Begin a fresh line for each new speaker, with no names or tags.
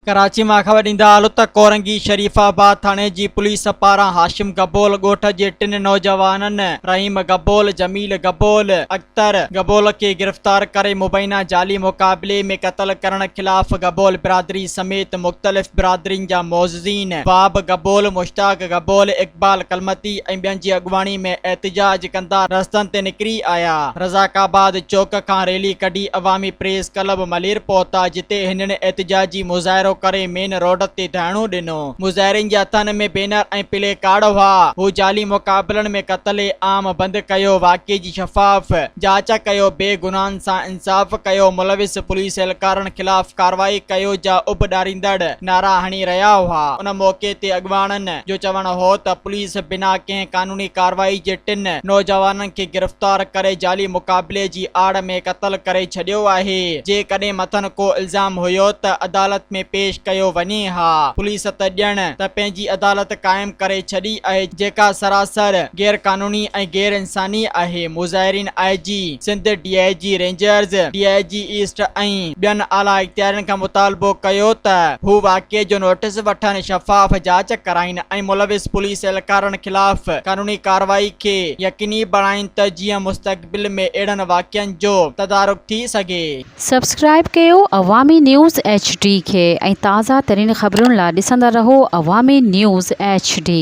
कराची मां ख़बर ॾींदा हलो त कोरंगी शरीफ़ाबाद थाणे जी पुलिस पारां हाशिम गबोल ॻोठ जे 3 नौजवाननि रहीम गबोल, जमील गबोल, अख्तर गबोल खे गिरफ़्तार करे मुबैना जाली मुक़ाबले में क़त्ल करण ख़िलाफ़ गबोल बिरादरी समेत मुख़्तलिफ़ बिरादरियुनि जा मोअज़्ज़ीन वाब गबोल, मुश्ताक गबोल, इक़बाल कलमती ऐं ॿियनि जी अॻुवाणी में एहतिजाज कंदा रस्तनि ते निकिरी आया। रज़ाकाबाद चौक खां रैली कढी अवामी प्रेस क्लब मलेर पहुता, जिते हिननि एहतिजाजी मुज़ाहिरो करे मेन रोड ते धरणो ॾिनो। मुज़ाहिरनि जे हथनि में बैनर ऐं प्ले कार्ड हुआ। हू जाली मुक़ाबलनि में क़त्ल आम बंदि कयो, वाक़िए जी शफ़ाफ़ जांच कयो, बेगुनाहनि सां इंसाफ़ कयो, मुलविस पुलिस एहलकारनि ख़िलाफ़ कार्रवाई कयो जा उब ॾारींदड़ नारा हणी रहिया हुआ। उन मौक़े ते अॻुवाणनि जो चवणु हो त पुलिस बिना कंहिं कानूनी कार्रवाई जे 3 नौजवाननि खे गिरफ़्तार करे जाली मुक़ाबले जी आड़ में क़त्ल करे छॾियो आहे। जेकॾहिं मथनि को इल्ज़ाम हुयो त अदालत में पेश कयो वञे हा। पुलिस त ॼण त पंहिंजी अदालत क़ाइमु करे छॾी आहे, जेका सरासर गैर कानूनी ऐं गैर इंसानी आहे। मुज़ाहिरीन IG Sindh, DIG Rangers, DIG East ऐं ॿियनि आला इख़्तियारनि खां मुतालबो कयो त हू वाक़िए जो नोटिस वठनि, शफ़ाफ़ जांच कराइनि ऐं मुलविस पुलिस एहलकारनि ख़िलाफ़ कानूनी कार्रवाई खे यकीनी बणाइनि त जीअं मुस्तक़बिल में अहिड़नि वाक़िअनि जो तदारुक थी सघे।
सब्सक्राइब कयो अवामी न्यूज़ HD खे ऐं ताज़ा तरीन ख़बरुनि लाइ ॾिसंदा रहो अवामी न्यूज़ HD।